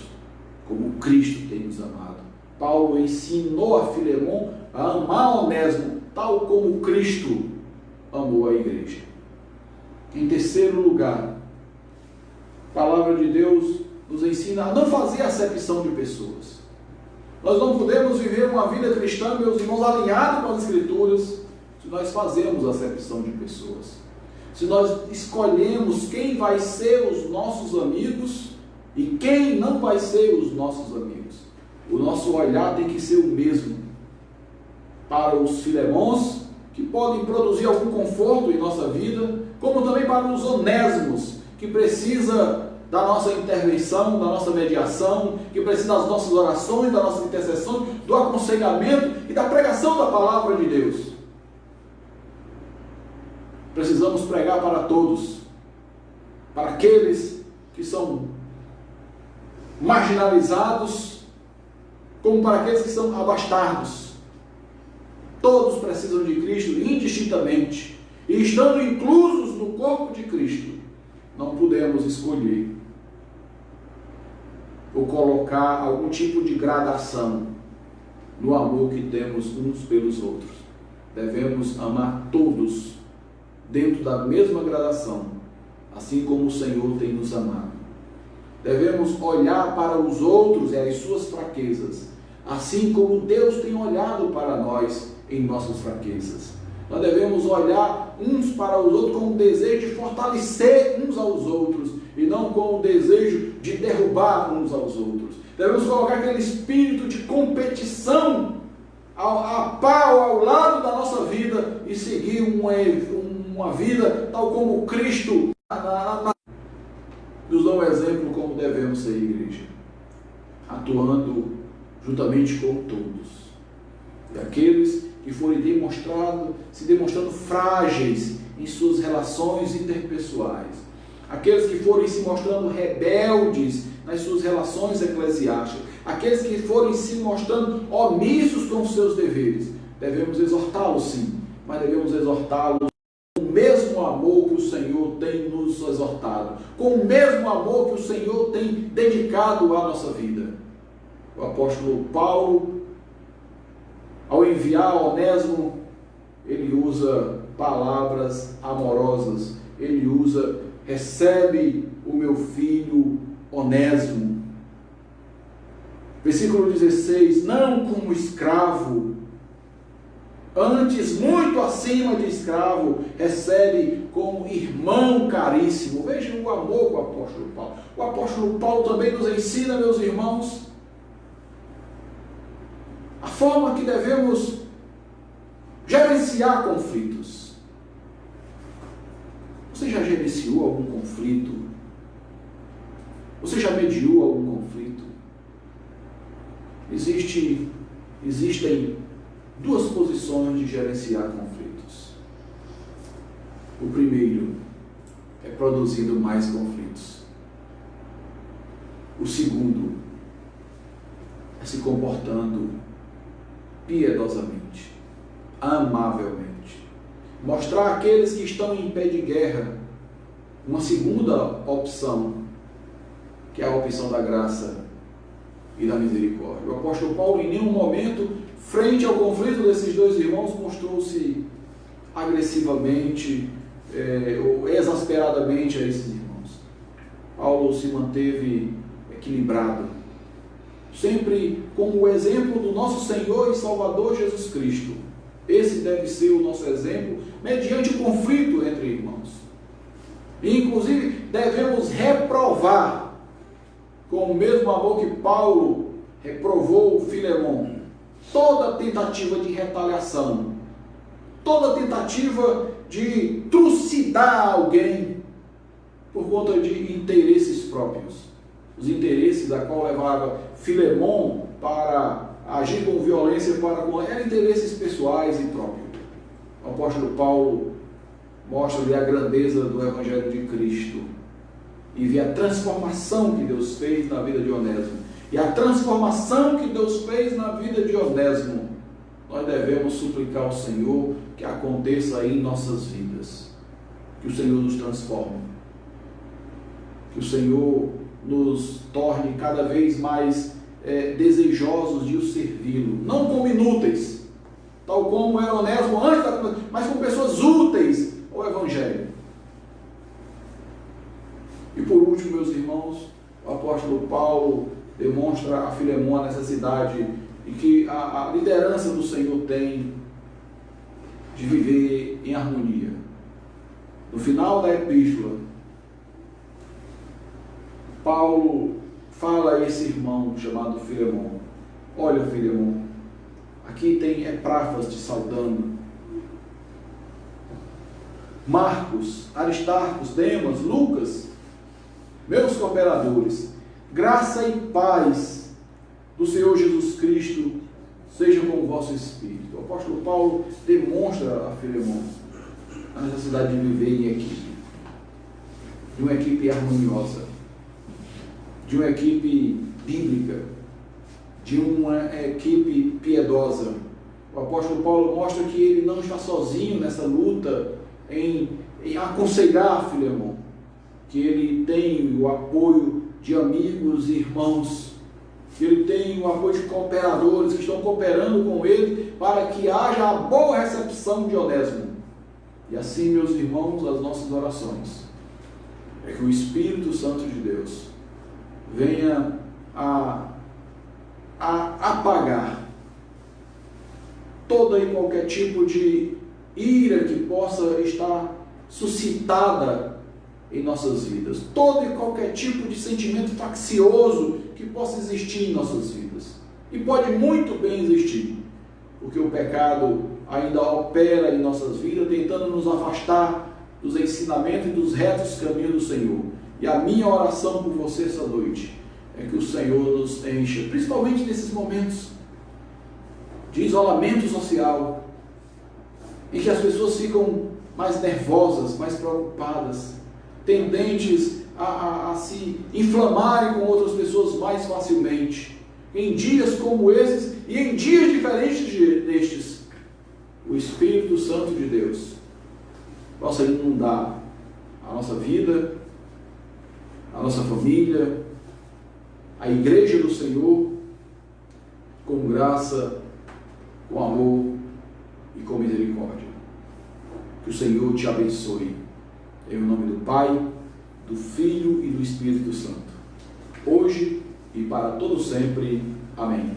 [SPEAKER 1] como Cristo tem nos amado. Paulo ensinou a Filemão a amar Onésimo, tal como Cristo amou a igreja. Em terceiro lugar, a palavra de Deus nos ensina a não fazer acepção de pessoas. Nós não podemos viver uma vida cristã, meus irmãos, alinhado com as Escrituras, se nós fazemos acepção de pessoas. Se nós escolhemos quem vai ser os nossos amigos e quem não vai ser os nossos amigos. O nosso olhar tem que ser o mesmo para os Filemões, que podem produzir algum conforto em nossa vida, como também para os Onésimos, que precisa da nossa intervenção, da nossa mediação, que precisa das nossas orações, da nossa intercessão, do aconselhamento e da pregação da palavra de Deus. Precisamos pregar para todos, para aqueles que são marginalizados, como para aqueles que são abastados. Todos precisam de Cristo indistintamente, e estando inclusos no corpo de Cristo, não podemos escolher ou colocar algum tipo de gradação no amor que temos uns pelos outros. Devemos amar todos dentro da mesma gradação, assim como o Senhor tem nos amado. Devemos olhar para os outros e as suas fraquezas, assim como Deus tem olhado para nós em nossas fraquezas. Nós devemos olhar uns para os outros com o desejo de fortalecer uns aos outros, e não com o desejo de derrubar uns aos outros. Devemos colocar aquele espírito de competição ao lado da nossa vida e seguir uma vida tal como Cristo nos dá um exemplo como devemos ser igreja, atuando juntamente com todos. E aqueles que forem se demonstrando frágeis em suas relações interpessoais, aqueles que forem se mostrando rebeldes nas suas relações eclesiásticas, aqueles que forem se mostrando omissos com os seus deveres, devemos exortá-los sim, mas devemos exortá-los com o mesmo amor que o Senhor tem nos exortado, com o mesmo amor que o Senhor tem dedicado à nossa vida. O apóstolo Paulo, ao enviar Onésimo ele usa palavras amorosas, ele usa: recebe o meu filho Onésimo. Versículo 16: não como escravo, antes muito acima de escravo, recebe como irmão caríssimo. Vejam o amor do apóstolo Paulo. O apóstolo Paulo também nos ensina, meus irmãos, a forma que devemos gerenciar conflitos. Você já gerenciou algum conflito? Você já mediou algum conflito? Existem duas posições de gerenciar conflitos. O primeiro é produzindo mais conflitos. O segundo é se comportando piedosamente, amavelmente. Mostrar àqueles que estão em pé de guerra uma segunda opção, que é a opção da graça e da misericórdia. O apóstolo Paulo, em nenhum momento, frente ao conflito desses dois irmãos, mostrou-se agressivamente ou exasperadamente a esses irmãos. Paulo se manteve equilibrado, sempre com o exemplo do nosso Senhor e Salvador Jesus Cristo. Esse deve ser o nosso exemplo mediante o conflito entre irmãos. E, inclusive, devemos reprovar, com o mesmo amor que Paulo reprovou Filemon, toda tentativa de retaliação, toda tentativa de trucidar alguém por conta de interesses próprios. Os interesses a qual levava Filemon para agir com violência eram interesses pessoais e próprios. O apóstolo Paulo mostra-lhe a grandeza do Evangelho de Cristo e vê a transformação que Deus fez na vida de Onésimo. E a transformação que Deus fez na vida de Onésimo, nós devemos suplicar ao Senhor que aconteça aí em nossas vidas. Que o Senhor nos transforme. Que o Senhor nos torne cada vez mais desejosos de o servi-lo. Não como inúteis, tal como era Onésimo antes da conversão, mas como pessoas úteis ao Evangelho. E por último, meus irmãos, o apóstolo Paulo demonstra a Filemon a necessidade e que a liderança do Senhor tem de viver em harmonia. No final da epístola, Paulo fala a esse irmão chamado Filemon: olha, Filemon, aqui tem Epáfras te saudando, Marcos, Aristarcos, Demas, Lucas, meus cooperadores. Graça e paz do Senhor Jesus Cristo sejam com o vosso espírito. O apóstolo Paulo demonstra a Filemon a necessidade de viver em equipe, de uma equipe harmoniosa, de uma equipe bíblica, de uma equipe piedosa. O apóstolo Paulo mostra que ele não está sozinho nessa luta em aconselhar Filemon, que ele tem o apoio de amigos e irmãos, que ele tem o apoio de cooperadores que estão cooperando com ele para que haja a boa recepção de Onésimo. E assim, meus irmãos, as nossas orações é que o Espírito Santo de Deus venha a apagar toda e qualquer tipo de ira que possa estar suscitada em nossas vidas, todo e qualquer tipo de sentimento faccioso que possa existir em nossas vidas. E pode muito bem existir, porque o pecado ainda opera em nossas vidas, tentando nos afastar dos ensinamentos e dos retos caminhos do Senhor. E a minha oração por você essa noite é que o Senhor nos encha, principalmente nesses momentos de isolamento social, em que as pessoas ficam mais nervosas, mais preocupadas, tendentes a se inflamarem com outras pessoas mais facilmente. Em dias como esses e em dias diferentes destes, o Espírito Santo de Deus possa inundar a nossa vida, a nossa família, a igreja do Senhor, com graça, com amor e com misericórdia. Que o Senhor te abençoe. Em nome do Pai, do Filho e do Espírito Santo. Hoje e para todo sempre. Amém.